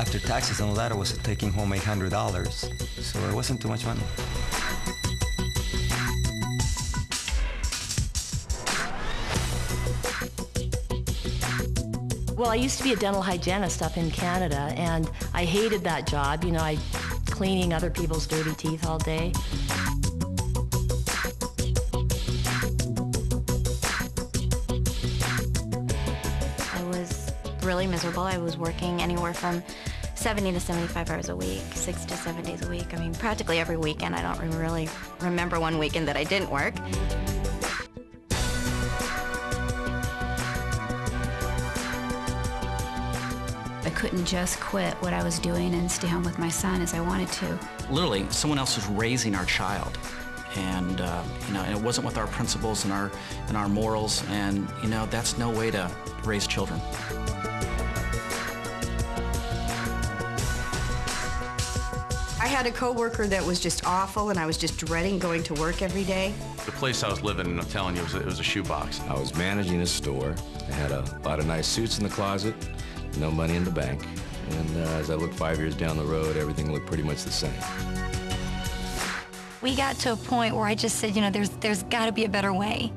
After taxes and all that, I was taking home $800, so it wasn't too much money. Well, I used to be a dental hygienist up in Canada, and I hated that job. You know, I cleaning other people's dirty teeth all day. I was really miserable. I was working anywhere from 70 to 75 hours a week, 6 to 7 days a week. I mean, practically every weekend. I don't really remember one weekend that I didn't work. I couldn't just quit what I was doing and stay home with my son as I wanted to. Literally, someone else was raising our child. And, you know, and it wasn't with our principles and our morals, and, you know, that's no way to raise children. I had a coworker that was just awful, and I was just dreading going to work every day. The place I was living in, I'm telling you, it was a shoebox. I was managing a store. I had a lot of nice suits in the closet, no money in the bank. And as I looked 5 years down the road, everything looked pretty much the same. We got to a point where I just said, you know, there's got to be a better way.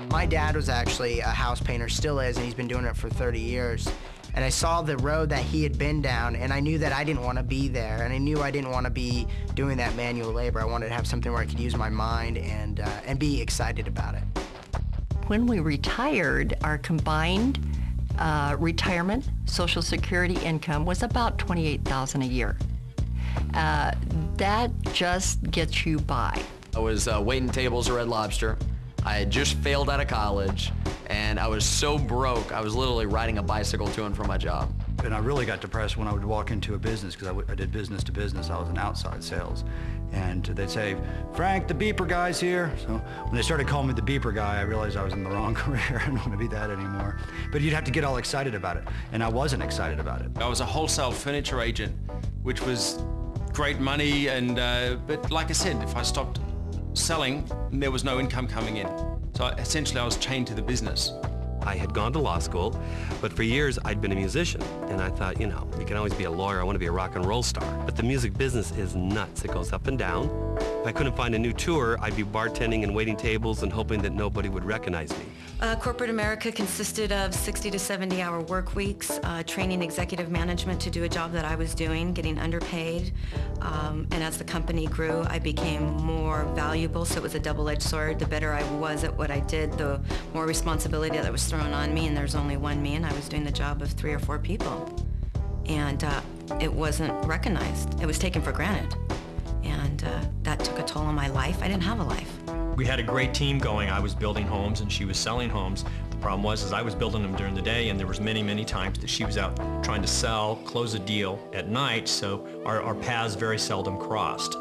My dad was actually a house painter, still is, and he's been doing it for 30 years. And I saw the road that he had been down, and I knew that I didn't want to be there, and I knew I didn't want to be doing that manual labor. I wanted to have something where I could use my mind and be excited about it. When we retired, our combined retirement Social Security income was about $28,000 a year. That just gets you by. I was waiting tables at Red Lobster. I had just failed out of college, and I was so broke, I was literally riding a bicycle to and from my job. And I really got depressed when I would walk into a business, because I did business to business. I was in outside sales. And they'd say, "Frank, the beeper guy's here." So when they started calling me the beeper guy, I realized I was in the wrong career. I don't want to be that anymore. But you'd have to get all excited about it, and I wasn't excited about it. I was a wholesale furniture agent, which was great money, and but like I said, if I stopped selling, there was no income coming in. So essentially, I was chained to the business. I had gone to law school, but for years I'd been a musician, and I thought, you know, you can always be a lawyer. I want to be a rock and roll star. But the music business is nuts. It goes up and down. If I couldn't find a new tour, I'd be bartending and waiting tables and hoping that nobody would recognize me. Corporate America consisted of 60 to 70-hour work weeks, training executive management to do a job that I was doing, getting underpaid. And as the company grew, I became more valuable, so it was a double-edged sword. The better I was at what I did, the more responsibility that was thrown on me, and there's only one me, and I was doing the job of 3 or 4 people. And it wasn't recognized. It was taken for granted. And that took a toll on my life. I didn't have a life. We had a great team going. I was building homes and she was selling homes. The problem was I was building them during the day, and there was many, many times that she was out trying to sell, close a deal at night, so our paths very seldom crossed.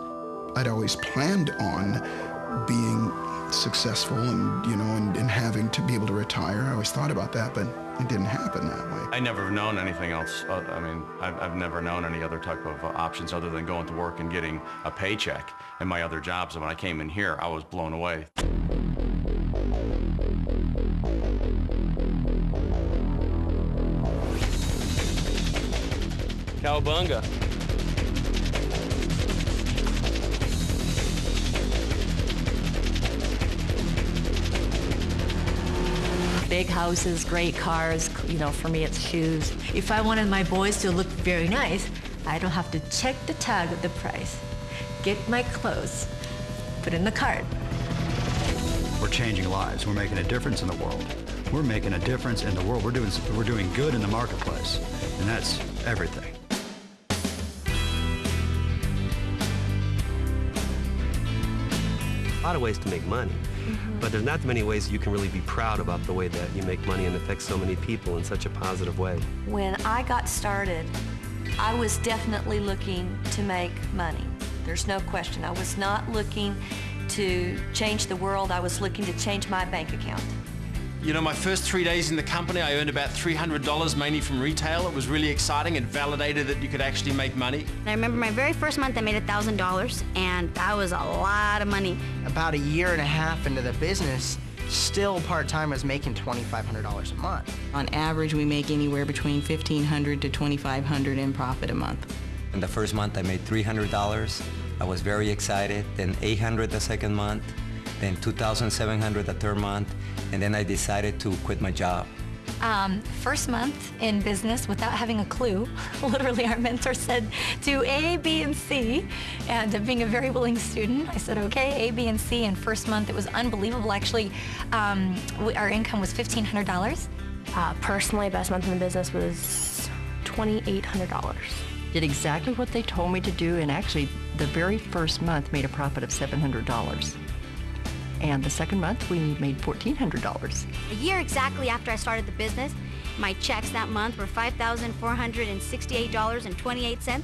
I'd always planned on being successful and, you know, and having to be able to retire. I always thought about that, but it didn't happen that way. I never have known anything else. I mean, I've never known any other type of options other than going to work and getting a paycheck in my other jobs. And when I came in here, I was blown away. Cowabunga. Big houses, great cars, you know, for me it's shoes. If I wanted my boys to look very nice, I don't have to check the tag of the price. Get my clothes, put in the cart. We're changing lives. We're making a difference in the world. We're making a difference in the world. We're doing good in the marketplace, and that's everything. A lot of ways to make money, but there's not many ways you can really be proud about the way that you make money and affect so many people in such a positive way. When I got started, I was definitely looking to make money. There's no question. I was not looking to change the world. I was looking to change my bank account. You know, my first 3 days in the company, I earned about $300, mainly from retail. It was really exciting and validated that you could actually make money. I remember my very first month I made $1,000, and that was a lot of money. About a year and a half into the business, still part-time I was making $2,500 a month. On average, we make anywhere between $1,500 to $2,500 in profit a month. In the first month, I made $300. I was very excited. Then $800 the second month, then $2,700 the third month, and then I decided to quit my job. First month in business without having a clue. Literally, our mentor said, do A, B, and C. And being a very willing student, I said, okay, A, B, and C. And first month, it was unbelievable. Actually, our income was $1,500. Personally, best month in the business was $2,800. Did exactly what they told me to do, and actually, the very first month made a profit of $700. And the second month, we made $1,400. A year exactly after I started the business, my checks that month were $5,468.28.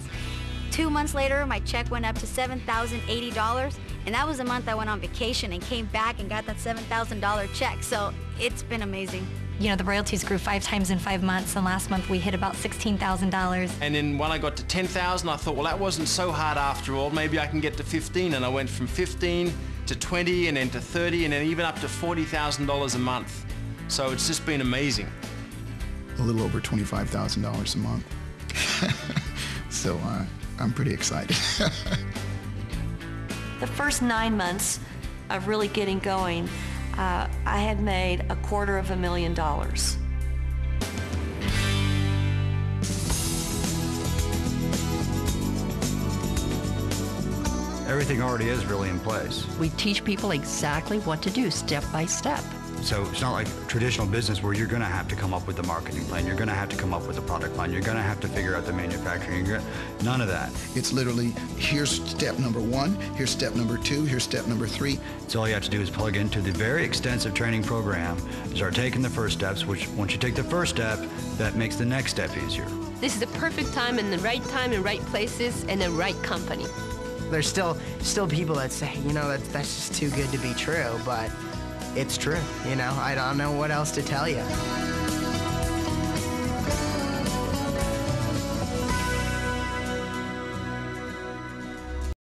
2 months later, my check went up to $7,080, and that was the month I went on vacation and came back and got that $7,000 check. So it's been amazing. You know, the royalties grew 5 times in 5 months, and last month we hit about $16,000. And then when I got to 10,000, I thought, well, that wasn't so hard after all. Maybe I can get to 15, and I went from 15 to 20, and then to 30, and then even up to $40,000 a month. So it's just been amazing. A little over $25,000 a month. So I'm pretty excited. The first 9 months of really getting going, I had made $250,000. Everything already is really in place. We teach people exactly what to do, step by step. So it's not like traditional business where you're going to have to come up with the marketing plan, you're going to have to come up with the product plan, you're going to have to figure out the manufacturing. None of that. It's literally, here's step number 1, here's step number 2, here's step number 3. So all you have to do is plug into the very extensive training program, start taking the first steps, which once you take the first step, that makes the next step easier. This is the perfect time and the right places and the right company. There's still people that say, you know, that's just too good to be true, but it's true. You know, I don't know what else to tell you.